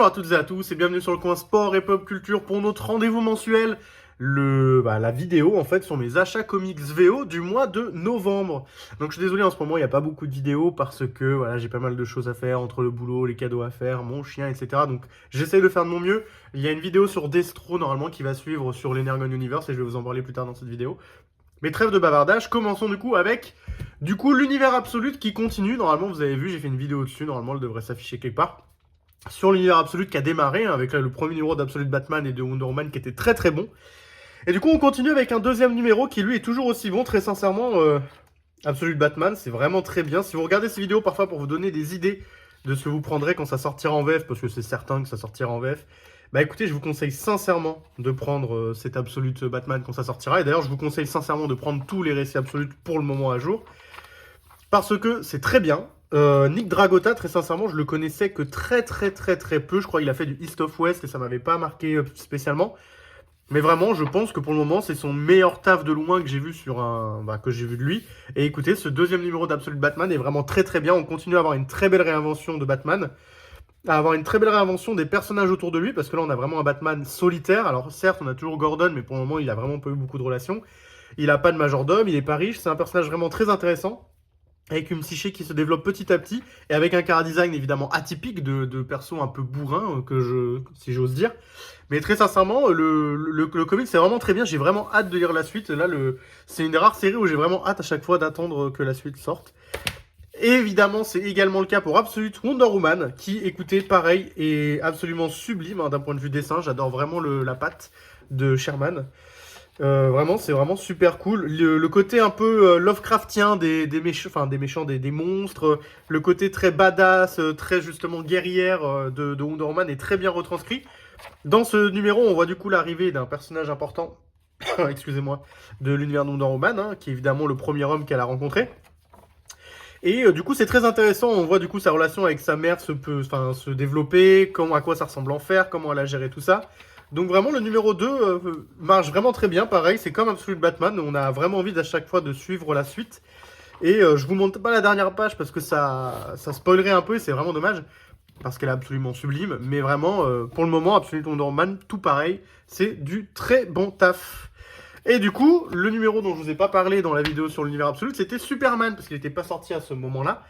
à toutes et à tous et bienvenue sur le coin sport et pop culture pour notre rendez-vous mensuel, la vidéo en fait sur mes achats comics VO du mois de novembre. Donc je suis désolé en ce moment il n'y a pas beaucoup de vidéos parce que voilà j'ai pas mal de choses à faire entre le boulot, les cadeaux à faire, mon chien etc. Donc j'essaye de faire de mon mieux. Il y a une vidéo sur Destro normalement qui va suivre sur l'Energon Universe et je vais vous en parler plus tard dans cette vidéo. Mais trêve de bavardage, commençons du coup avec l'univers Absolute qui continue. Normalement vous avez vu j'ai fait une vidéo dessus, normalement elle devrait s'afficher quelque part. Sur l'univers Absolute qui a démarré, hein, avec là, le premier numéro d'Absolute Batman et de Wonder Woman qui était très très bon. Et du coup, on continue avec un deuxième numéro qui lui est toujours aussi bon, très sincèrement. Absolute Batman, c'est vraiment très bien. Si vous regardez ces vidéos parfois pour vous donner des idées de ce que vous prendrez quand ça sortira en VF, parce que c'est certain que ça sortira en VF, bah écoutez, je vous conseille sincèrement de prendre cet Absolute Batman quand ça sortira. Et d'ailleurs, je vous conseille sincèrement de prendre tous les récits Absolutes pour le moment à jour. Parce que c'est très bien. Nick Dragotta, très sincèrement, je le connaissais que très peu. Je crois qu'il a fait du East of West et ça m'avait pas marqué spécialement. Mais vraiment, je pense que pour le moment, c'est son meilleur taf de loin que j'ai vu que j'ai vu de lui. Et écoutez, ce deuxième numéro d'Absolute Batman est vraiment très bien. On continue à avoir une très belle réinvention de Batman, à avoir une très belle réinvention des personnages autour de lui, parce que là, on a vraiment un Batman solitaire. Alors certes, on a toujours Gordon, mais pour le moment, il a vraiment pas eu beaucoup de relations. Il a pas de majordome, il est pas riche. C'est un personnage vraiment très intéressant, avec une psyché qui se développe petit à petit, et avec un chara-design évidemment atypique de perso un peu bourrin, si j'ose dire. Mais très sincèrement, le comic c'est vraiment très bien, j'ai vraiment hâte de lire la suite. Là, c'est une des rares séries où j'ai vraiment hâte à chaque fois d'attendre que la suite sorte. Et évidemment, c'est également le cas pour Absolute Wonder Woman, qui, écoutez, pareil, est absolument sublime hein, d'un point de vue dessin. J'adore vraiment la patte de Sherman. Vraiment, c'est vraiment super cool. Le côté un peu Lovecraftien des méchants, des monstres, le côté très badass, très justement guerrière de Wonder Woman est très bien retranscrit. Dans ce numéro, on voit du coup l'arrivée d'un personnage important, excusez-moi, de l'univers de Wonder Woman, hein, qui est évidemment le premier homme qu'elle a rencontré. Et du coup, c'est très intéressant. On voit du coup sa relation avec sa mère se développer, à quoi ça ressemble en faire, comment elle a géré tout ça. Donc vraiment, le numéro 2 marche vraiment très bien. Pareil, c'est comme Absolute Batman. On a vraiment envie à chaque fois de suivre la suite. Et je vous montre pas la dernière page parce que ça spoilerait un peu et c'est vraiment dommage. Parce qu'elle est absolument sublime. Mais vraiment, pour le moment, Absolute Wonder Woman, tout pareil. C'est du très bon taf. Et du coup, le numéro dont je vous ai pas parlé dans la vidéo sur l'univers Absolute, c'était Superman. Parce qu'il n'était pas sorti à ce moment-là.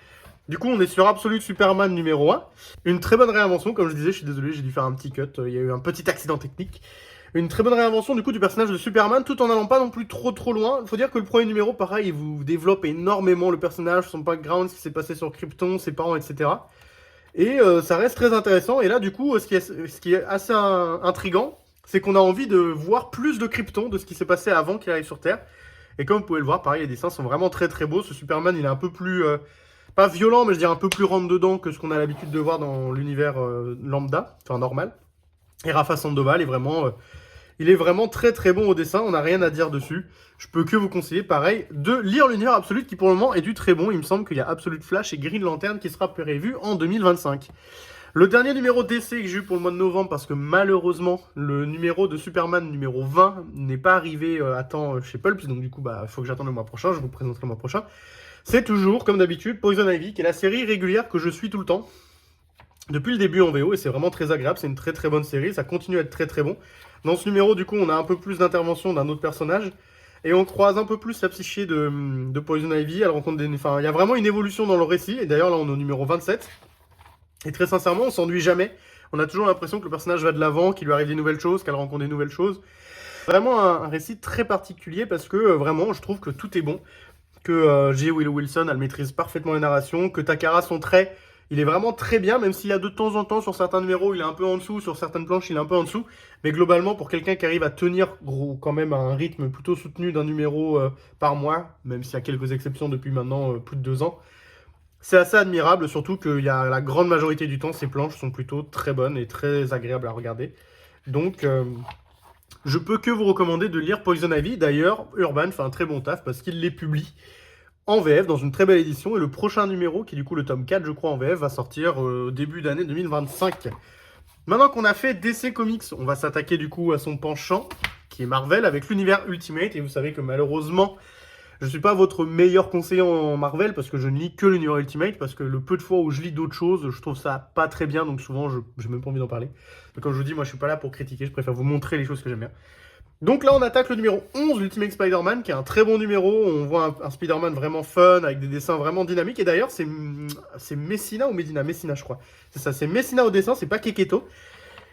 Du coup, on est sur Absolute Superman numéro 1. Une très bonne réinvention, comme je disais, je suis désolé, j'ai dû faire un petit cut. Il y a eu un petit accident technique. Une très bonne réinvention du coup du personnage de Superman, tout en n'allant pas non plus trop loin. Il faut dire que le premier numéro, pareil, il vous développe énormément le personnage, son background, ce qui s'est passé sur Krypton, ses parents, etc. Et ça reste très intéressant. Et là, du coup, ce qui est assez intriguant, c'est qu'on a envie de voir plus de Krypton, de ce qui s'est passé avant qu'il arrive sur Terre. Et comme vous pouvez le voir, pareil, les dessins sont vraiment très beaux. Ce Superman, il est un peu plus... pas violent, mais je dirais un peu plus rentre-dedans que ce qu'on a l'habitude de voir dans l'univers lambda, enfin normal. Et Rafa Sandoval il est vraiment très bon au dessin, on n'a rien à dire dessus. Je peux que vous conseiller, pareil, de lire l'univers Absolute qui pour le moment est du très bon. Il me semble qu'il y a Absolute Flash et Green Lantern qui sera prévu en 2025. Le dernier numéro d'essai que j'ai eu pour le mois de novembre, parce que malheureusement, le numéro de Superman numéro 20 n'est pas arrivé à temps chez Pulp, donc du coup, il faut que j'attende le mois prochain, je vous présenterai le mois prochain. C'est toujours, comme d'habitude, Poison Ivy, qui est la série régulière que je suis tout le temps, depuis le début en VO, et c'est vraiment très agréable, c'est une très bonne série, ça continue à être très bon. Dans ce numéro, du coup, on a un peu plus d'intervention d'un autre personnage, et on croise un peu plus la psyché de Poison Ivy, elle rencontre il y a vraiment une évolution dans le récit, et d'ailleurs là on est au numéro 27, et très sincèrement, on s'ennuie jamais, on a toujours l'impression que le personnage va de l'avant, qu'il lui arrive des nouvelles choses, qu'elle rencontre des nouvelles choses. Vraiment un récit très particulier, parce que vraiment, je trouve que tout est bon. Que J. Willow Wilson, elle maîtrise parfaitement la narration, que Takara, son trait, il est vraiment très bien, même s'il y a de temps en temps, sur certains numéros, il est un peu en dessous, sur certaines planches, il est un peu en dessous, mais globalement, pour quelqu'un qui arrive à tenir quand même à un rythme plutôt soutenu d'un numéro par mois, même s'il y a quelques exceptions depuis maintenant plus de 2 ans, c'est assez admirable, surtout que la grande majorité du temps, ces planches sont plutôt très bonnes et très agréables à regarder. Donc, je peux que vous recommander de lire Poison Ivy. D'ailleurs, Urban fait un très bon taf parce qu'il les publie en VF dans une très belle édition. Et le prochain numéro, qui est du coup le tome 4, je crois, en VF, va sortir début d'année 2025. Maintenant qu'on a fait DC Comics, on va s'attaquer du coup à son penchant, qui est Marvel, avec l'univers Ultimate. Et vous savez que malheureusement, Je suis pas votre meilleur conseiller en Marvel parce que je ne lis que l'univers Ultimate, parce que le peu de fois où je lis d'autres choses, je trouve ça pas très bien, donc souvent je n'ai même pas envie d'en parler. Donc comme je vous dis, moi je suis pas là pour critiquer, je préfère vous montrer les choses que j'aime bien. Donc là on attaque le numéro 11, Ultimate Spider-Man, qui est un très bon numéro. On voit un Spider-Man vraiment fun, avec des dessins vraiment dynamiques. Et d'ailleurs c'est Messina ou Medina, Messina je crois. C'est ça, c'est Messina au dessin, c'est pas Keketo.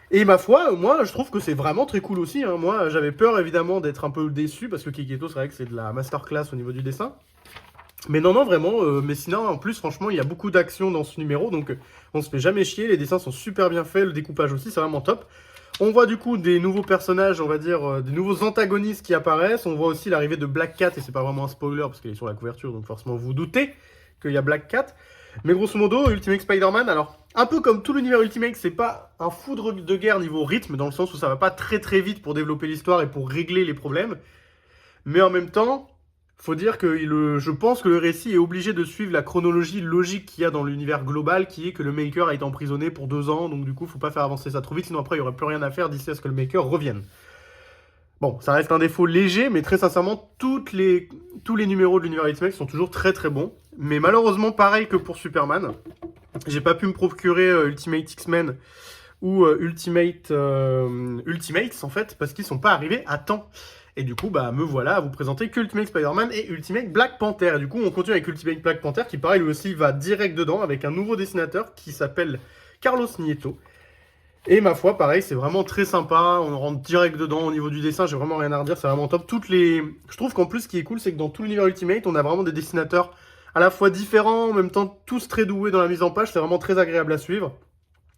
Et ma foi, moi, je trouve que c'est vraiment très cool aussi. Hein. Moi, j'avais peur, évidemment, d'être un peu déçu, parce que Keketo, c'est vrai que c'est de la masterclass au niveau du dessin. Mais non, non, vraiment, Messina, en plus, franchement, il y a beaucoup d'action dans ce numéro, donc on se fait jamais chier. Les dessins sont super bien faits, le découpage aussi, c'est vraiment top. On voit du coup des nouveaux personnages, on va dire, des nouveaux antagonistes qui apparaissent. On voit aussi l'arrivée de Black Cat, et c'est pas vraiment un spoiler, parce qu'elle est sur la couverture, donc forcément, vous doutez qu'il y a Black Cat. Mais grosso modo, Ultimate Spider-Man, alors, un peu comme tout l'univers Ultimate, c'est pas un foudre de guerre niveau rythme, dans le sens où ça va pas très très vite pour développer l'histoire et pour régler les problèmes. Mais en même temps, faut dire que je pense que le récit est obligé de suivre la chronologie logique qu'il y a dans l'univers global, qui est que le Maker a été emprisonné pour 2 ans, donc du coup, faut pas faire avancer ça trop vite, sinon après, il y aurait plus rien à faire d'ici à ce que le Maker revienne. Bon, ça reste un défaut léger, mais très sincèrement, tous les numéros de l'univers Ultimate sont toujours très très bons. Mais malheureusement, pareil que pour Superman, j'ai pas pu me procurer Ultimate X-Men ou Ultimates en fait, parce qu'ils sont pas arrivés à temps. Et du coup, bah me voilà à vous présenter que Ultimate Spider-Man et Ultimate Black Panther. Et du coup, on continue avec Ultimate Black Panther, qui pareil, lui aussi, va direct dedans, avec un nouveau dessinateur qui s'appelle Carlos Nieto. Et ma foi, pareil, c'est vraiment très sympa. On rentre direct dedans au niveau du dessin. J'ai vraiment rien à redire. C'est vraiment top. Je trouve qu'en plus, ce qui est cool, c'est que dans tout l'univers Ultimate, on a vraiment des dessinateurs à la fois différents, en même temps tous très doués dans la mise en page. C'est vraiment très agréable à suivre.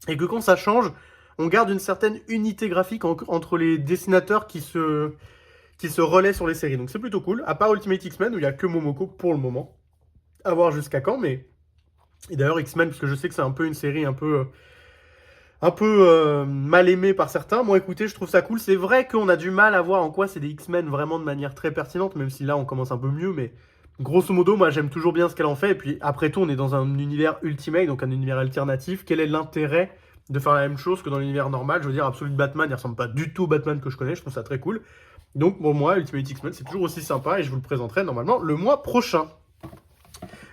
Et que quand ça change, on garde une certaine unité graphique entre les dessinateurs qui se relaient sur les séries. Donc c'est plutôt cool. À part Ultimate X-Men, où il n'y a que Momoko pour le moment. À voir jusqu'à quand, mais... Et d'ailleurs, X-Men, parce que je sais que c'est un peu une série un peu mal aimé par certains. Moi, écoutez, je trouve ça cool. C'est vrai qu'on a du mal à voir en quoi c'est des X-Men vraiment de manière très pertinente, même si là, on commence un peu mieux, mais grosso modo, moi, j'aime toujours bien ce qu'elle en fait. Et puis, après tout, on est dans un univers Ultimate, donc un univers alternatif. Quel est l'intérêt de faire la même chose que dans l'univers normal? Je veux dire, Absolute Batman, il ressemble pas du tout au Batman que je connais. Je trouve ça très cool. Donc, pour moi, Ultimate X-Men, c'est toujours aussi sympa et je vous le présenterai normalement le mois prochain.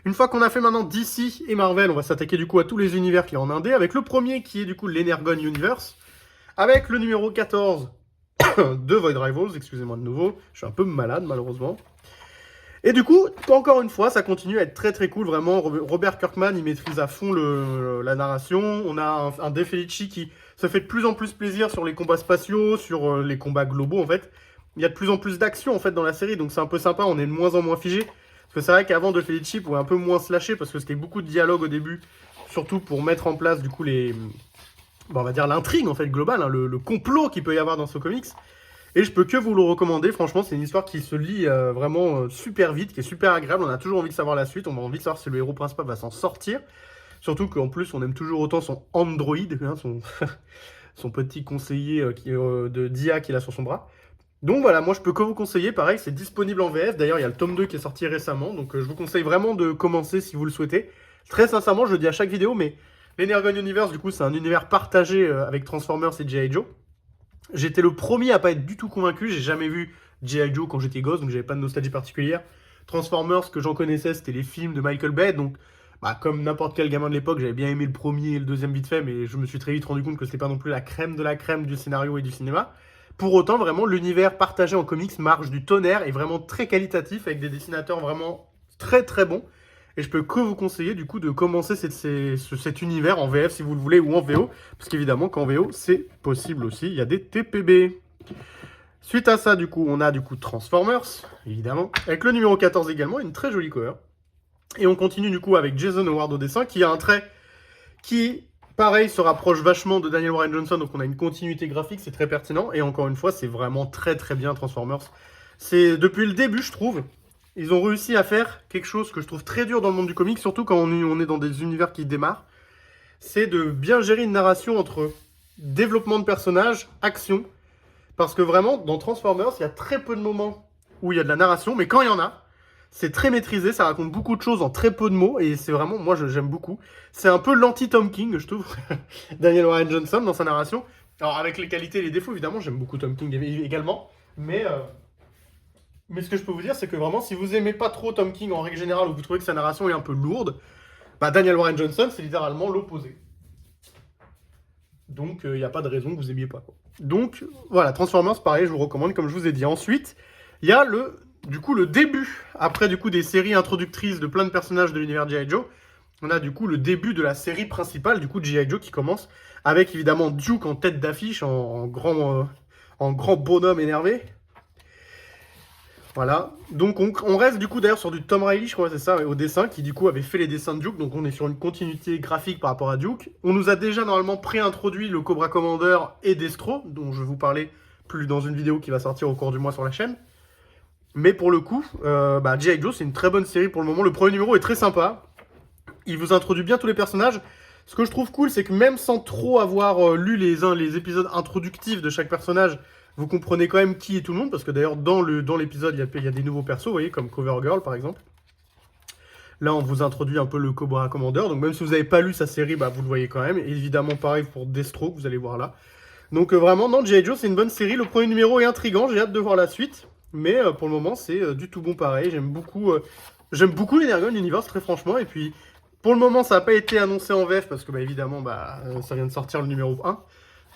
Une fois qu'on a fait maintenant DC et Marvel, on va s'attaquer du coup à tous les univers qu'il y a en indé, avec le premier qui est du coup l'Energon Universe, avec le numéro 14 de Void Rivals, excusez-moi de nouveau, je suis un peu malade malheureusement. Et du coup, encore une fois, ça continue à être très très cool, vraiment, Robert Kirkman, il maîtrise à fond la narration, on a un De Felici qui se fait de plus en plus plaisir sur les combats spatiaux, sur les combats globaux en fait. Il y a de plus en plus d'action en fait dans la série, donc c'est un peu sympa, on est de moins en moins figé. Parce que c'est vrai qu'avant, De Felici pouvait un peu moins se lâcher parce que c'était beaucoup de dialogue au début, surtout pour mettre en place du coup on va dire l'intrigue en fait globale, hein, le complot qu'il peut y avoir dans ce comics. Et je peux que vous le recommander, franchement, c'est une histoire qui se lit vraiment super vite, qui est super agréable, on a toujours envie de savoir la suite, on a envie de savoir si le héros principal va s'en sortir. Surtout qu'en plus, on aime toujours autant son Android, hein, son petit conseiller de d'IA qu'il a sur son bras. Donc voilà, moi je peux que vous conseiller, pareil, c'est disponible en VF, d'ailleurs il y a le tome 2 qui est sorti récemment, donc je vous conseille vraiment de commencer si vous le souhaitez. Très sincèrement, je le dis à chaque vidéo, mais l'Energon Universe, du coup, c'est un univers partagé avec Transformers et G.I. Joe. J'étais le premier à pas être du tout convaincu, j'ai jamais vu G.I. Joe quand j'étais gosse, donc j'avais pas de nostalgie particulière. Transformers, ce que j'en connaissais, c'était les films de Michael Bay, donc comme n'importe quel gamin de l'époque, j'avais bien aimé le premier et le deuxième vite fait, mais je me suis très vite rendu compte que c'était pas non plus la crème de la crème du scénario et du cinéma. Pour autant, vraiment, l'univers partagé en comics marche du tonnerre, est vraiment très qualitatif, avec des dessinateurs vraiment très très bons. Et je peux que vous conseiller du coup de commencer cet univers en VF si vous le voulez, ou en VO, parce qu'évidemment qu'en VO, c'est possible aussi, il y a des TPB. Suite à ça, du coup, on a du coup Transformers, évidemment, avec le numéro 14 également, une très jolie cover. Et on continue du coup avec Jason Howard au dessin, qui a un trait qui... pareil, se rapproche vachement de Daniel Warren Johnson, donc on a une continuité graphique, c'est très pertinent. Et encore une fois, c'est vraiment très très bien Transformers. C'est depuis le début, je trouve, ils ont réussi à faire quelque chose que je trouve très dur dans le monde du comic, surtout quand on est dans des univers qui démarrent. C'est de bien gérer une narration entre développement de personnages, action. Parce que vraiment, dans Transformers, il y a très peu de moments où il y a de la narration, mais quand il y en a, c'est très maîtrisé, ça raconte beaucoup de choses en très peu de mots, et c'est vraiment, moi j'aime beaucoup. C'est un peu l'anti-Tom King, je trouve, Daniel Warren Johnson dans sa narration. Alors avec les qualités et les défauts, évidemment, j'aime beaucoup Tom King également, mais Mais ce que je peux vous dire, c'est que vraiment, si vous aimez pas trop Tom King en règle générale, ou vous trouvez que sa narration est un peu lourde, bah Daniel Warren Johnson, c'est littéralement l'opposé. Donc, il n'y a pas de raison que vous aimiez pas, quoi. Donc, voilà, Transformers, pareil, je vous recommande, comme je vous ai dit. Ensuite, il y a du coup, le début, après, du coup, des séries introductrices de plein de personnages de l'univers G.I. Joe, on a, du coup, le début de la série principale, du coup, de G.I. Joe qui commence, avec, évidemment, Duke en tête d'affiche, en grand bonhomme énervé. Voilà, donc on reste du coup d'ailleurs sur du Tom Reilly, je crois, c'est ça, au dessin, qui du coup avait fait les dessins de Duke, donc on est sur une continuité graphique par rapport à Duke. On nous a déjà normalement pré-introduit le Cobra Commander et Destro, dont je vais vous parler plus dans une vidéo qui va sortir au cours du mois sur la chaîne. Mais pour le coup, G.I. Joe, c'est une très bonne série pour le moment. Le premier numéro est très sympa. Il vous introduit bien tous les personnages. Ce que je trouve cool, c'est que même sans trop avoir lu les épisodes introductifs de chaque personnage, vous comprenez quand même qui est tout le monde, parce que d'ailleurs, dans l'épisode, il y a des nouveaux persos, vous voyez, comme Covergirl, par exemple. Là, on vous introduit un peu le Cobra Commander, donc même si vous n'avez pas lu sa série, vous le voyez quand même. Et évidemment, pareil pour Destro, que vous allez voir là. Donc vraiment, non, G.I. Joe, c'est une bonne série. Le premier numéro est intriguant, j'ai hâte de voir la suite. Mais pour le moment, c'est du tout bon pareil. J'aime beaucoup l'Energon Universe, très franchement. Et puis, pour le moment, ça n'a pas été annoncé en VF, parce que, évidemment, ça vient de sortir le numéro 1.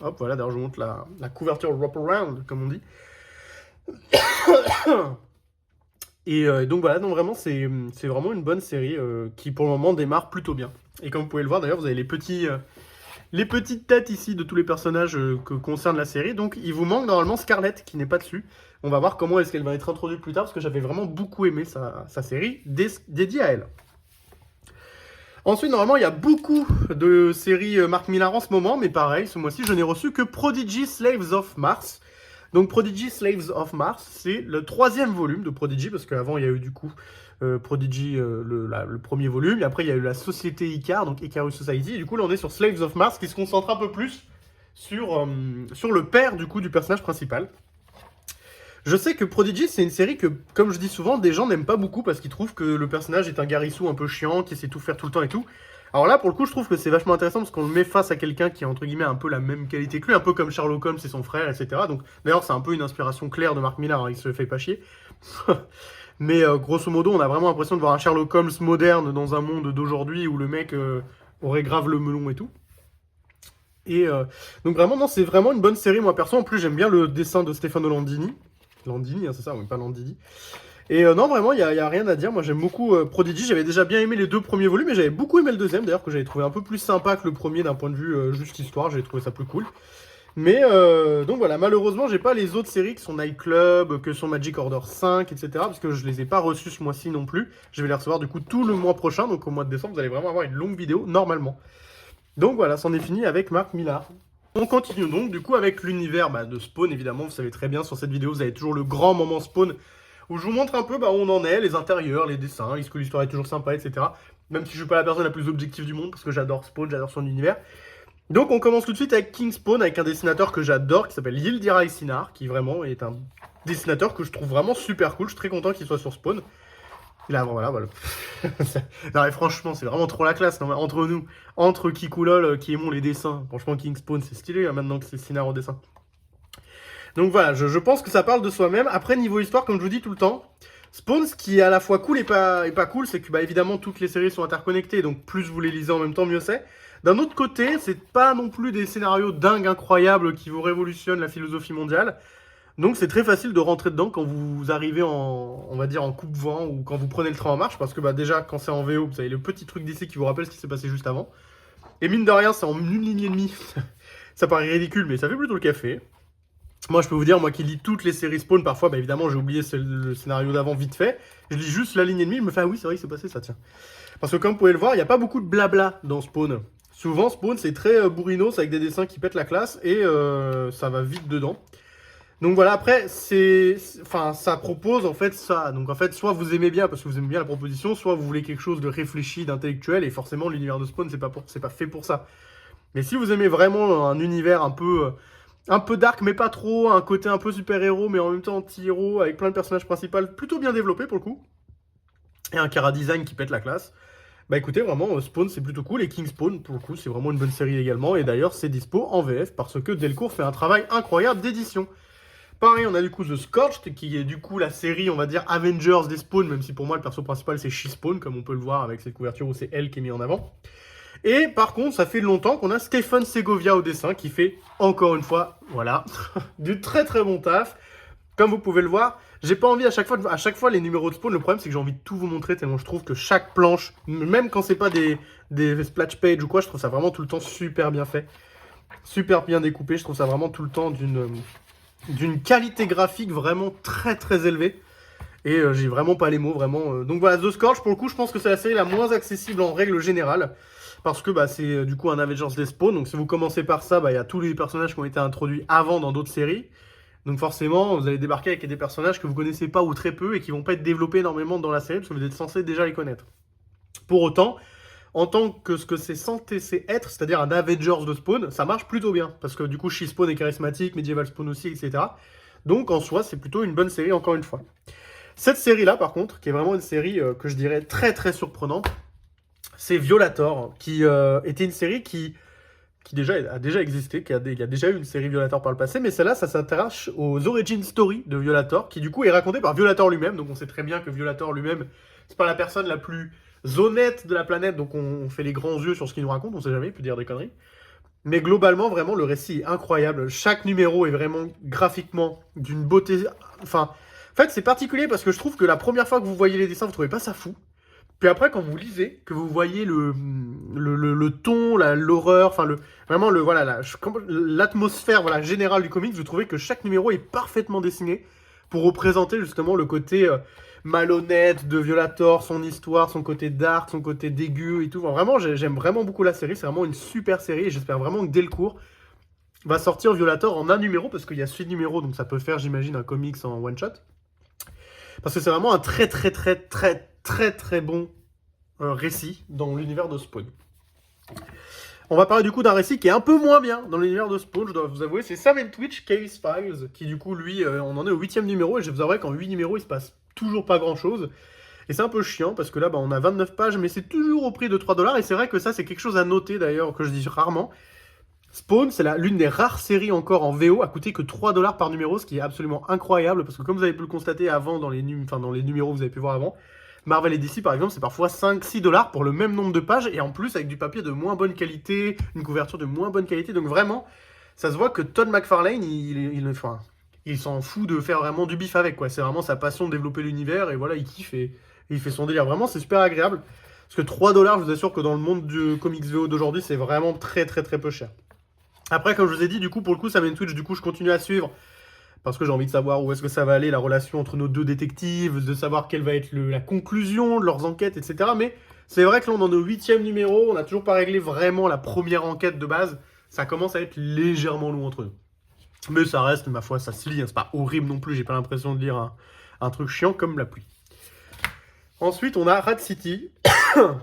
Hop, voilà, d'ailleurs, je vous montre la couverture wraparound, comme on dit. Et donc voilà, donc vraiment, c'est vraiment une bonne série qui, pour le moment, démarre plutôt bien. Et comme vous pouvez le voir, d'ailleurs, vous avez les petites têtes ici de tous les personnages que concerne la série. Donc, il vous manque normalement Scarlett, qui n'est pas dessus. On va voir comment est-ce qu'elle va être introduite plus tard, parce que j'avais vraiment beaucoup aimé sa série dédiée à elle. Ensuite, normalement, il y a beaucoup de séries Mark Millar en ce moment, mais pareil, ce mois-ci, je n'ai reçu que Prodigy Slaves of Mars. Donc, Prodigy Slaves of Mars, c'est le 3e volume de Prodigy, parce qu'avant, il y a eu du coup Prodigy, le premier volume, et après, il y a eu la Société Icar, donc Icarus Society, et du coup, là, on est sur Slaves of Mars, qui se concentre un peu plus sur le père, du coup, du personnage principal. Je sais que Prodigy, c'est une série que, comme je dis souvent, des gens n'aiment pas beaucoup parce qu'ils trouvent que le personnage est un garissou un peu chiant, qui essaie de tout faire tout le temps et tout. Alors là, pour le coup, je trouve que c'est vachement intéressant parce qu'on le met face à quelqu'un qui a, entre guillemets, un peu la même qualité que lui, un peu comme Sherlock Holmes et son frère, etc. Donc, d'ailleurs, c'est un peu une inspiration claire de Mark Millar, il se fait pas chier. Mais grosso modo, on a vraiment l'impression de voir un Sherlock Holmes moderne dans un monde d'aujourd'hui où le mec aurait grave le melon et tout. Et donc vraiment, non, c'est vraiment une bonne série, moi perso. En plus, j'aime bien le dessin de Stefano Landini. Landini, hein, c'est ça, oui, pas Landini. Et non, vraiment, il n'y a rien à dire. Moi, j'aime beaucoup Prodigy. J'avais déjà bien aimé les 2 premiers volumes, mais j'avais beaucoup aimé le deuxième, d'ailleurs, que j'avais trouvé un peu plus sympa que le premier d'un point de vue juste histoire. J'avais trouvé ça plus cool. Mais donc voilà, malheureusement, j'ai pas les autres séries qui sont Night Club, que sont Magic Order 5, etc. Parce que je les ai pas reçues ce mois-ci non plus. Je vais les recevoir du coup tout le mois prochain. Donc au mois de décembre, vous allez vraiment avoir une longue vidéo, normalement. Donc voilà, c'en est fini avec Mark Millar. On continue donc du coup avec l'univers de Spawn, évidemment, vous savez très bien, sur cette vidéo, vous avez toujours le grand moment Spawn, où je vous montre un peu où on en est, les intérieurs, les dessins, est-ce que l'histoire est toujours sympa, etc. Même si je suis pas la personne la plus objective du monde, parce que j'adore Spawn, j'adore son univers. Donc on commence tout de suite avec King Spawn, avec un dessinateur que j'adore, qui s'appelle Yildiray Cinar, qui vraiment est un dessinateur que je trouve vraiment super cool, je suis très content qu'il soit sur Spawn. Là, voilà. Non, mais franchement, c'est vraiment trop la classe. Non, entre nous, entre Kikoulol qui aimons les dessins. Franchement, King Spawn, c'est stylé maintenant que c'est Cinar au dessin. Donc voilà, je pense que ça parle de soi-même. Après, niveau histoire, comme je vous dis tout le temps, Spawn, ce qui est à la fois cool et pas cool, c'est que évidemment, toutes les séries sont interconnectées. Donc plus vous les lisez en même temps, mieux c'est. D'un autre côté, c'est pas non plus des scénarios dingues, incroyables, qui vous révolutionnent la philosophie mondiale. Donc c'est très facile de rentrer dedans quand vous arrivez on va dire en coupe-vent ou quand vous prenez le train en marche, parce que déjà quand c'est en VO, vous avez le petit truc d'ici qui vous rappelle ce qui s'est passé juste avant. Et mine de rien, c'est en une ligne et demie. Ça paraît ridicule, mais ça fait plutôt le café. Moi je peux vous dire, moi qui lis toutes les séries Spawn, parfois évidemment j'ai oublié le scénario d'avant vite fait. Je lis juste la ligne et demie, je me fais ah oui c'est vrai que c'est passé ça, tiens. Parce que comme vous pouvez le voir, il n'y a pas beaucoup de blabla dans Spawn. Souvent Spawn c'est très bourrinos avec des dessins qui pètent la classe et ça va vite dedans. Donc voilà, après, ça propose en fait ça. Donc en fait, soit vous aimez bien parce que vous aimez bien la proposition, soit vous voulez quelque chose de réfléchi, d'intellectuel, et forcément l'univers de Spawn, c'est pas fait pour ça. Mais si vous aimez vraiment un univers un peu dark, mais pas trop, un côté un peu super-héros, mais en même temps anti-héros, avec plein de personnages principaux plutôt bien développés pour le coup, et un chara-design qui pète la classe, écoutez, vraiment, Spawn c'est plutôt cool, et King Spawn, pour le coup, c'est vraiment une bonne série également, et d'ailleurs c'est dispo en VF, parce que Delcourt fait un travail incroyable d'édition. Pareil, on a du coup The Scorched, qui est du coup la série, on va dire, Avengers des Spawn, même si pour moi le perso principal c'est She-Spawn, comme on peut le voir avec cette couverture où c'est elle qui est mise en avant. Et par contre, ça fait longtemps qu'on a Stephen Segovia au dessin, qui fait, encore une fois, voilà, du très très bon taf. Comme vous pouvez le voir, j'ai pas envie à chaque fois les numéros de Spawn, le problème c'est que j'ai envie de tout vous montrer, tellement je trouve que chaque planche, même quand c'est pas des splash pages ou quoi, je trouve ça vraiment tout le temps super bien fait. Super bien découpé, je trouve ça vraiment tout le temps d'une qualité graphique vraiment très très élevée. Et j'ai vraiment pas les mots, vraiment. Donc voilà, The Scourge, pour le coup, je pense que c'est la série la moins accessible en règle générale. Parce que bah, c'est du coup un Avengers des Spawn. Donc si vous commencez par ça, bah, y a tous les personnages qui ont été introduits avant dans d'autres séries. Donc forcément, vous allez débarquer avec des personnages que vous connaissez pas ou très peu et qui vont pas être développés énormément dans la série parce que vous êtes censé déjà les connaître. Pour autant, en tant que ce que c'est censé être, c'est-à-dire un Avengers de Spawn, ça marche plutôt bien. Parce que du coup, She-Spawn est charismatique, Medieval Spawn aussi, etc. Donc en soi, c'est plutôt une bonne série encore une fois. Cette série-là, par contre, qui est vraiment une série que je dirais très très surprenante, c'est Violator, qui était une série qui a déjà existé, il y a déjà eu une série Violator par le passé, mais celle-là, ça s'intéresse aux origin story de Violator, qui du coup est racontée par Violator lui-même. Donc on sait très bien que Violator lui-même, c'est pas la personne la plus honnête de la planète, donc on fait les grands yeux sur ce qu'il nous raconte, on sait jamais, il peut dire des conneries. Mais globalement, vraiment, le récit est incroyable. Chaque numéro est vraiment graphiquement d'une beauté. Enfin, en fait, c'est particulier parce que je trouve que la première fois que vous voyez les dessins, vous trouvez pas ça fou. Puis après, quand vous lisez, que vous voyez le ton, l'horreur, enfin, vraiment, voilà, l'atmosphère voilà, générale du comics, vous trouvez que chaque numéro est parfaitement dessiné pour représenter justement le côté malhonnête de Violator, son histoire, son côté dark, son côté dégueu et tout. Enfin, vraiment, j'aime vraiment beaucoup la série. C'est vraiment une super série et j'espère vraiment que dès le cours, va sortir Violator en un numéro parce qu'il y a 6 numéros, donc ça peut faire, j'imagine, un comics en one shot. Parce que c'est vraiment un très très très très très très bon récit dans l'univers de Spawn. On va parler du coup d'un récit qui est un peu moins bien dans l'univers de Spawn, je dois vous avouer, c'est Sam Twitch Case Files, qui du coup lui, on en est au 8ème numéro, et je vous avouerai qu'en 8 numéros il se passe toujours pas grand chose. Et c'est un peu chiant parce que là bah, on a 29 pages, mais c'est toujours au prix de 3$, et c'est vrai que ça c'est quelque chose à noter d'ailleurs, que je dis rarement. Spawn, c'est l'une des rares séries encore en VO à coûter que 3$ par numéro, ce qui est absolument incroyable, parce que comme vous avez pu le constater avant dans les numéros que vous avez pu voir avant, Marvel et DC par exemple, c'est parfois 5-6$ pour le même nombre de pages, et en plus avec du papier de moins bonne qualité, une couverture de moins bonne qualité, donc vraiment, ça se voit que Todd McFarlane, il s'en fout de faire vraiment du bif avec, quoi. C'est vraiment sa passion de développer l'univers, et voilà, il kiffe, et il fait son délire. Vraiment, c'est super agréable, parce que 3$, je vous assure que dans le monde du comics VO d'aujourd'hui, c'est vraiment très très très peu cher. Après, comme je vous ai dit, du coup, pour le coup, Sam Twitch, du coup, je continue à suivre parce que j'ai envie de savoir où est-ce que ça va aller, la relation entre nos deux détectives, de savoir quelle va être la conclusion de leurs enquêtes, etc. Mais c'est vrai que là, on en est au 8ème numéro, on n'a toujours pas réglé vraiment la première enquête de base. Ça commence à être légèrement lourd entre nous. Mais ça reste, ma foi, ça se lit, hein, c'est pas horrible non plus, j'ai pas l'impression de lire un truc chiant comme la pluie. Ensuite, on a Rat City,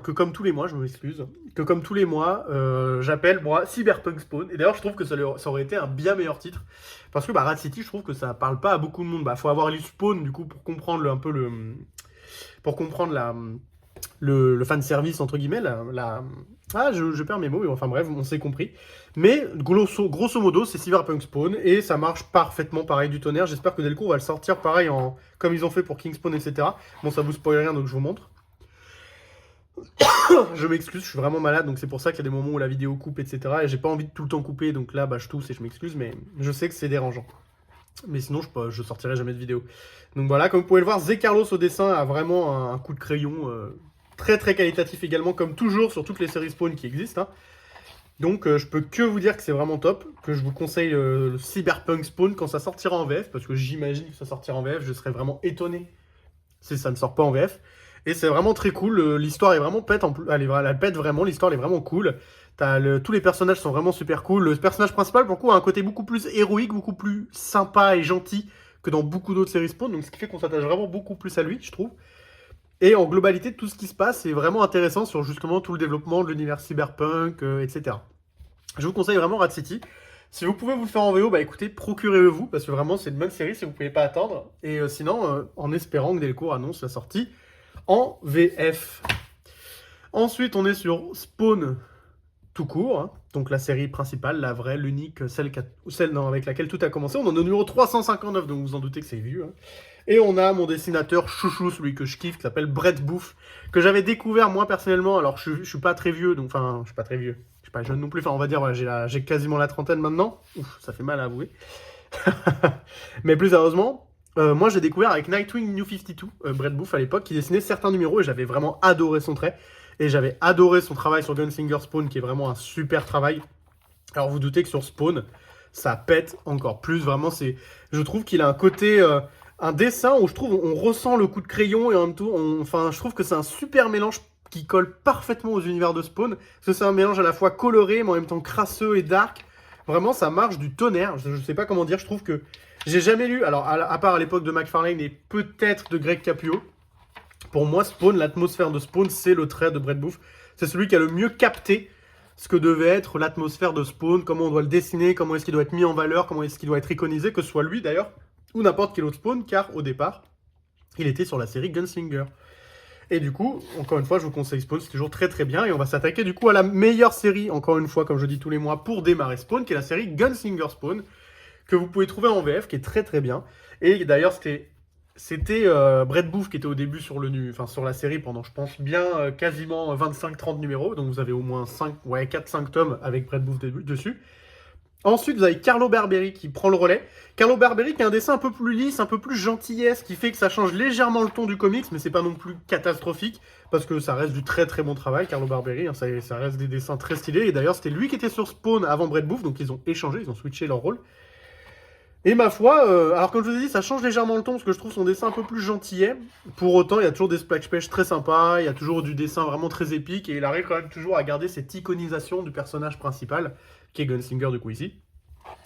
que comme tous les mois, je m'excuse, que comme tous les mois, j'appelle moi Cyberpunk Spawn. Et d'ailleurs, je trouve que ça aurait été un bien meilleur titre. Parce que Rat City, je trouve que ça parle pas à beaucoup de monde. Bah, faut avoir lu Spawn, du coup, pour comprendre un peu pour comprendre le fanservice, entre guillemets, Ah, je perds mes mots, mais enfin bref, on s'est compris. Mais grosso modo, c'est Cyberpunk Spawn, et ça marche parfaitement pareil du tonnerre. J'espère que Delcourt va le sortir pareil, comme ils ont fait pour King Spawn, etc. Bon, ça vous spoil rien, donc je vous montre. Je m'excuse, je suis vraiment malade, donc c'est pour ça qu'il y a des moments où la vidéo coupe, etc. Et j'ai pas envie de tout le temps couper, donc là, bah, je tousse et je m'excuse, mais je sais que c'est dérangeant. Mais sinon, je sortirai jamais de vidéo. Donc voilà, comme vous pouvez le voir, Zé Carlos au dessin a vraiment un coup de crayon très très qualitatif également, comme toujours sur toutes les séries Spawn qui existent. Hein. Donc je peux que vous dire que c'est vraiment top, que je vous conseille le Cyberpunk Spawn quand ça sortira en VF, parce que j'imagine que ça sortira en VF, je serais vraiment étonné si ça ne sort pas en VF. Et c'est vraiment très cool, l'histoire est vraiment pète, elle pète vraiment, l'histoire est vraiment cool. Tous les personnages sont vraiment super cool. Le personnage principal, pour le coup, a un côté beaucoup plus héroïque, beaucoup plus sympa et gentil que dans beaucoup d'autres séries Spawn, donc ce qui fait qu'on s'attache vraiment beaucoup plus à lui, je trouve. Et en globalité, tout ce qui se passe est vraiment intéressant sur justement tout le développement de l'univers cyberpunk, etc. Je vous conseille vraiment Rat City. Si vous pouvez vous le faire en VO, bah écoutez, procurez-le-vous, parce que vraiment c'est une bonne série si vous ne pouvez pas attendre. Et sinon, en espérant que Delcourt annonce la sortie en VF. Ensuite, on est sur Spawn tout court, hein. Donc la série principale, la vraie, l'unique, celle avec laquelle tout a commencé. On en est au numéro 359, donc vous en doutez que c'est vieux, hein. Et on a mon dessinateur chouchou, celui que je kiffe, qui s'appelle Brett Booth, que j'avais découvert moi personnellement. Alors je suis pas très vieux, donc enfin, je suis pas très vieux. Je suis pas jeune non plus, enfin on va dire, voilà, j'ai quasiment la trentaine maintenant. Ouf, ça fait mal à avouer. Mais plus sérieusement, moi j'ai découvert avec Nightwing New 52, Brett Booth à l'époque, qui dessinait certains numéros et j'avais vraiment adoré son trait. Et j'avais adoré son travail sur Gunslinger Spawn, qui est vraiment un super travail. Alors vous doutez que sur Spawn, ça pète encore plus. Vraiment, je trouve qu'il a un côté, un dessin où je trouve on ressent le coup de crayon et en même temps, enfin, je trouve que c'est un super mélange qui colle parfaitement aux univers de Spawn. Parce que c'est un mélange à la fois coloré, mais en même temps crasseux et dark. Vraiment, ça marche du tonnerre. Je sais pas comment dire. Je trouve que j'ai jamais lu, alors à part à l'époque de McFarlane et peut-être de Greg Capullo. Pour moi, Spawn, l'atmosphère de Spawn, c'est le trait de Brett Booth. C'est celui qui a le mieux capté ce que devait être l'atmosphère de Spawn, comment on doit le dessiner, comment est-ce qu'il doit être mis en valeur, comment est-ce qu'il doit être iconisé, que ce soit lui d'ailleurs, ou n'importe quel autre Spawn, car au départ, il était sur la série Gunslinger. Et du coup, encore une fois, je vous conseille Spawn, c'est toujours très très bien, et on va s'attaquer du coup à la meilleure série, encore une fois, comme je dis tous les mois, pour démarrer Spawn, qui est la série Gunslinger Spawn, que vous pouvez trouver en VF, qui est très très bien. Et d'ailleurs, c'était Brett Booth qui était au début sur la série pendant, je pense, bien quasiment 25-30 numéros. Donc vous avez au moins 4-5 tomes avec Brett Booth dessus. Ensuite, vous avez Carlo Barberi qui prend le relais. Carlo Barberi qui a un dessin un peu plus lisse, un peu plus gentillesse, qui fait que ça change légèrement le ton du comics, mais c'est pas non plus catastrophique, parce que ça reste du très très bon travail, Carlo Barberi, hein, ça reste des dessins très stylés. Et d'ailleurs, c'était lui qui était sur Spawn avant Brett Booth, donc ils ont échangé, ils ont switché leur rôle. Et ma foi, alors comme je vous ai dit, ça change légèrement le ton parce que je trouve son dessin un peu plus gentillet. Pour autant, il y a toujours des splash pages très sympas, il y a toujours du dessin vraiment très épique et il arrive quand même toujours à garder cette iconisation du personnage principal, qui est Gunslinger du coup ici.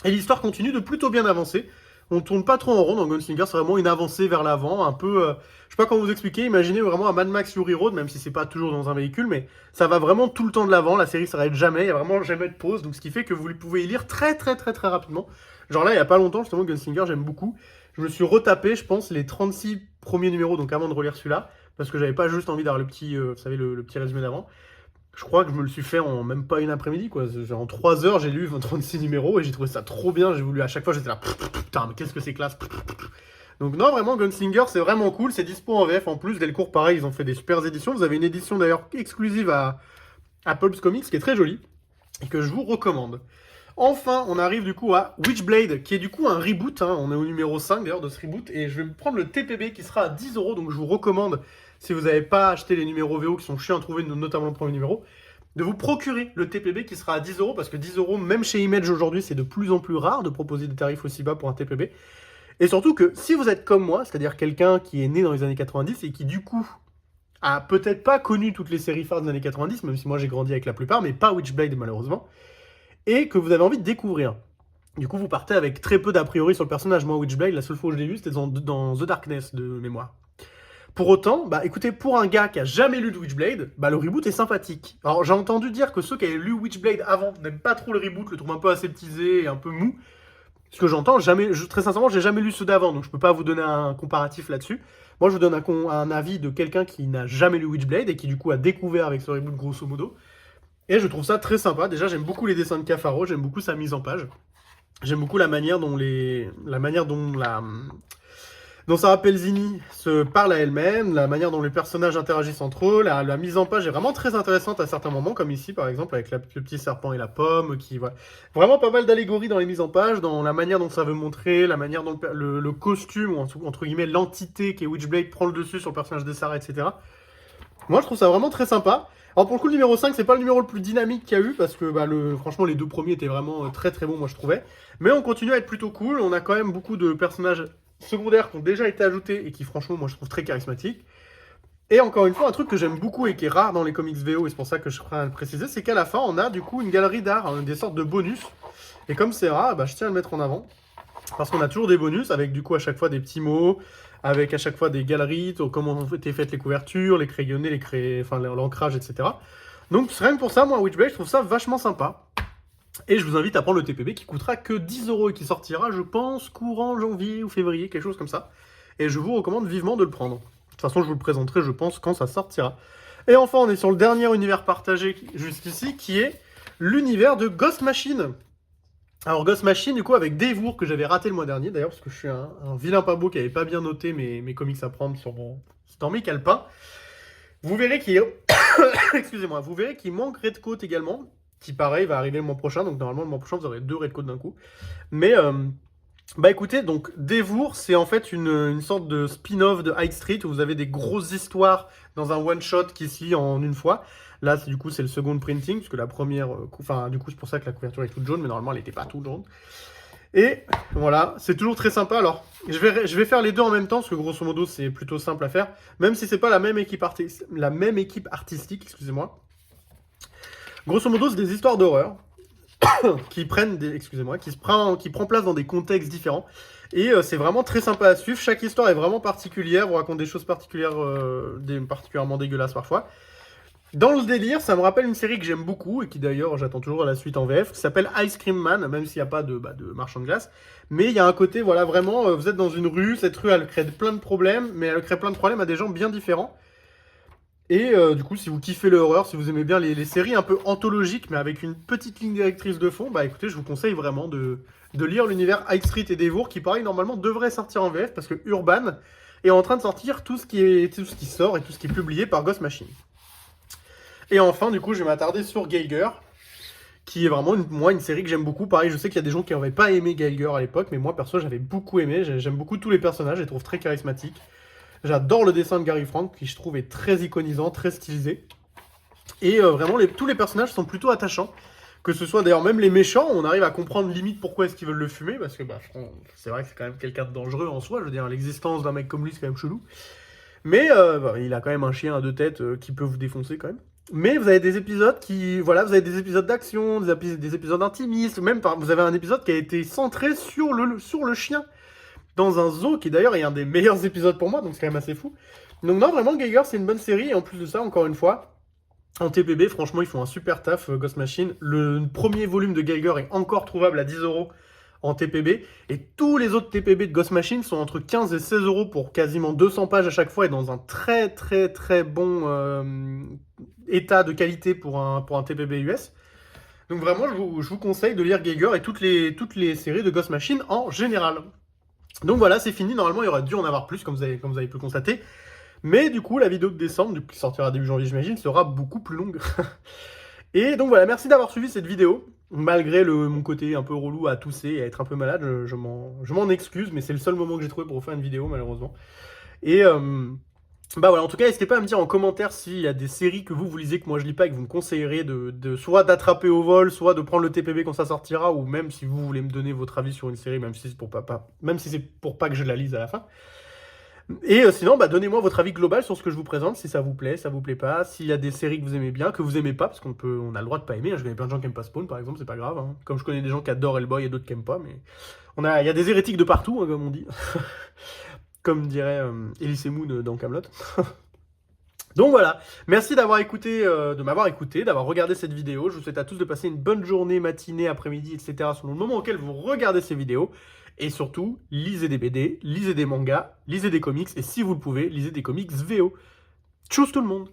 Et l'histoire continue de plutôt bien avancer. On tourne pas trop en rond dans Gunslinger, c'est vraiment une avancée vers l'avant, un peu... je sais pas comment vous expliquer, imaginez vraiment un Mad Max Fury Road, même si c'est pas toujours dans un véhicule, mais ça va vraiment tout le temps de l'avant, la série s'arrête jamais, il y a vraiment jamais de pause, donc ce qui fait que vous pouvez y lire très très très très rapidement. Genre là, il y a pas longtemps, justement, Gunslinger, j'aime beaucoup. Je me suis retapé, je pense, les 36 premiers numéros, donc avant de relire celui-là, parce que j'avais pas juste envie d'avoir le petit, vous savez, le petit résumé d'avant. Je crois que je me le suis fait en même pas une après-midi, quoi. En 3 heures, j'ai lu 36 numéros et j'ai trouvé ça trop bien. J'ai voulu, à chaque fois, j'étais là, putain, mais qu'est-ce que c'est classe. Donc non, vraiment, Gunslinger, c'est vraiment cool. C'est dispo en VF en plus. Delcourt, pareil, ils ont fait des super éditions. Vous avez une édition d'ailleurs exclusive à Pulps Comics, qui est très jolie et que je vous recommande. Enfin, on arrive du coup à Witchblade, qui est du coup un reboot, hein. On est au numéro 5 d'ailleurs de ce reboot, et je vais me prendre le TPB qui sera à 10 €, donc je vous recommande, si vous n'avez pas acheté les numéros VO qui sont chiants à trouver, notamment le premier numéro, de vous procurer le TPB qui sera à 10 €, parce que 10 €, même chez Image aujourd'hui, c'est de plus en plus rare de proposer des tarifs aussi bas pour un TPB. Et surtout que si vous êtes comme moi, c'est-à-dire quelqu'un qui est né dans les années 90 et qui du coup a peut-être pas connu toutes les séries phares des années 90, même si moi j'ai grandi avec la plupart, mais pas Witchblade malheureusement, et que vous avez envie de découvrir. Du coup, vous partez avec très peu d'a priori sur le personnage. Moi, Witchblade, la seule fois où je l'ai lu, c'était dans The Darkness, de mémoire. Pour autant, bah écoutez, pour un gars qui a jamais lu de Witchblade, bah le reboot est sympathique. Alors, j'ai entendu dire que ceux qui avaient lu Witchblade avant n'aiment pas trop le reboot, le trouvent un peu aseptisé et un peu mou. Ce que j'entends, très sincèrement, j'ai jamais lu ceux d'avant, donc je peux pas vous donner un comparatif là-dessus. Moi, je vous donne un avis de quelqu'un qui n'a jamais lu Witchblade et qui, du coup, a découvert avec ce reboot, grosso modo. Et je trouve ça très sympa. Déjà, j'aime beaucoup les dessins de Cafaro, j'aime beaucoup sa mise en page. J'aime beaucoup la manière dont Sarah Pelzini se parle à elle-même, la manière dont les personnages interagissent entre eux, la mise en page est vraiment très intéressante à certains moments, comme ici par exemple avec le petit serpent et la pomme, qui voilà. Vraiment pas mal d'allégories dans les mises en page, dans la manière dont ça veut montrer, la manière dont le costume, ou entre guillemets l'entité qui est Witchblade prend le dessus sur le personnage de Sarah, etc. Moi je trouve ça vraiment très sympa. Alors pour le coup le numéro 5 c'est pas le numéro le plus dynamique qu'il y a eu parce que franchement les deux premiers étaient vraiment très très bons moi je trouvais. Mais on continue à être plutôt cool, on a quand même beaucoup de personnages secondaires qui ont déjà été ajoutés et qui franchement moi je trouve très charismatiques. Et encore une fois un truc que j'aime beaucoup et qui est rare dans les comics VO et c'est pour ça que je ferai à le préciser, c'est qu'à la fin on a du coup une galerie d'art, hein, des sortes de bonus. Et comme c'est rare, bah, je tiens à le mettre en avant. Parce qu'on a toujours des bonus avec du coup à chaque fois des petits mots, avec à chaque fois des galeries, comment ont été faites les couvertures, les crayonnés, l'ancrage, etc. Donc rien que pour ça, moi Witchblade, je trouve ça vachement sympa. Et je vous invite à prendre le TPB qui coûtera que 10 € et qui sortira, je pense, courant janvier ou février, quelque chose comme ça. Et je vous recommande vivement de le prendre. De toute façon, je vous le présenterai, je pense, quand ça sortira. Et enfin, on est sur le dernier univers partagé jusqu'ici, qui est l'univers de Ghost Machine. Alors Ghost Machine, du coup, avec Devour, que j'avais raté le mois dernier, d'ailleurs, parce que je suis un vilain pas beau qui avait pas bien noté mes comics à prendre dans mes calepins. Vous verrez qu'il excusez-moi, vous verrez qu'il manque Redcoat également, qui pareil va arriver le mois prochain, donc normalement le mois prochain vous aurez 2 Redcoat d'un coup. Mais bah écoutez, donc Devour, c'est en fait une sorte de spin-off de High Street où vous avez des grosses histoires dans un one-shot qui se lit en une fois. Là, du coup, c'est le second printing, puisque la première... Enfin, du coup, c'est pour ça que la couverture est toute jaune, mais normalement, elle n'était pas toute jaune. Et voilà, c'est toujours très sympa. Alors, je vais faire les deux en même temps, parce que grosso modo, c'est plutôt simple à faire, même si c'est pas la même équipe artistique, excusez-moi. Grosso modo, c'est des histoires d'horreur qui prennent qui prend place dans des contextes différents. Et c'est vraiment très sympa à suivre. Chaque histoire est vraiment particulière, vous raconte des choses particulières, particulièrement dégueulasses parfois. Dans le délire, ça me rappelle une série que j'aime beaucoup, et qui d'ailleurs, j'attends toujours la suite en VF, qui s'appelle Ice Cream Man, même s'il n'y a pas de marchand de glace. Mais il y a un côté, voilà, vraiment, vous êtes dans une rue, cette rue, elle crée plein de problèmes, mais elle crée plein de problèmes à des gens bien différents. Et du coup, si vous kiffez l'horreur, si vous aimez bien les séries un peu anthologiques, mais avec une petite ligne directrice de fond, bah écoutez, je vous conseille vraiment de lire l'univers High Street et Devour, qui pareil, normalement, devrait sortir en VF, parce que Urban est en train de sortir tout ce qui sort et tout ce qui est publié par Ghost Machine. Et enfin, du coup, je vais m'attarder sur Geiger, qui est vraiment, une série que j'aime beaucoup. Pareil, je sais qu'il y a des gens qui n'avaient pas aimé Geiger à l'époque, mais moi, perso, j'avais beaucoup aimé. J'aime beaucoup tous les personnages, je les trouve très charismatiques. J'adore le dessin de Gary Frank, qui je trouve est très iconisant, très stylisé. Et vraiment, tous les personnages sont plutôt attachants. Que ce soit d'ailleurs même les méchants, on arrive à comprendre limite pourquoi est-ce qu'ils veulent le fumer, parce que c'est vrai que c'est quand même quelqu'un de dangereux en soi. Je veux dire, l'existence d'un mec comme lui, c'est quand même chelou. Mais il a quand même un chien à 2 têtes qui peut vous défoncer quand même. Mais vous avez des épisodes vous avez des épisodes d'action, des épisodes intimistes, vous avez un épisode qui a été centré sur le chien, dans un zoo, qui d'ailleurs est un des meilleurs épisodes pour moi, donc c'est quand même assez fou. Donc non, vraiment, Geiger, c'est une bonne série, et en plus de ça, encore une fois, en TPB, franchement, ils font un super taf, Ghost Machine. Le premier volume de Geiger est encore trouvable à 10 € en TPB, et tous les autres TPB de Ghost Machine sont entre 15 et 16 € pour quasiment 200 pages à chaque fois, et dans un très très très bon état de qualité pour un TPB US. Donc vraiment, je vous conseille de lire Geiger et toutes les séries de Ghost Machine en général. Donc voilà, c'est fini. Normalement, il aurait dû en avoir plus, comme vous avez pu le constater. Mais du coup, la vidéo de décembre, qui sortira début janvier, j'imagine, sera beaucoup plus longue. Et donc voilà, merci d'avoir suivi cette vidéo. Malgré mon côté un peu relou à tousser et à être un peu malade, je m'en excuse, mais c'est le seul moment que j'ai trouvé pour vous faire une vidéo, malheureusement. Et bah voilà, en tout cas, n'hésitez pas à me dire en commentaire s'il y a des séries que vous lisez, que moi je lis pas, et que vous me conseillerez soit d'attraper au vol, soit de prendre le TPB quand ça sortira, ou même si vous voulez me donner votre avis sur une série, même si c'est pour pas que je la lise à la fin. Et sinon, donnez-moi votre avis global sur ce que je vous présente, si ça vous plaît pas, s'il y a des séries que vous aimez bien, que vous aimez pas, parce on a le droit de pas aimer, hein. Je connais plein de gens qui aiment pas Spawn, par exemple, c'est pas grave, hein. Comme je connais des gens qui adorent Hellboy et d'autres qui aiment pas, mais il y a des hérétiques de partout, hein, comme on dit. Comme dirait Elise Moon dans Kaamelott. Donc voilà, merci de m'avoir écouté, d'avoir regardé cette vidéo. Je vous souhaite à tous de passer une bonne journée, matinée, après-midi, etc. selon le moment auquel vous regardez ces vidéos. Et surtout, lisez des BD, lisez des mangas, lisez des comics, et si vous le pouvez, lisez des comics VO. Tchuss tout le monde!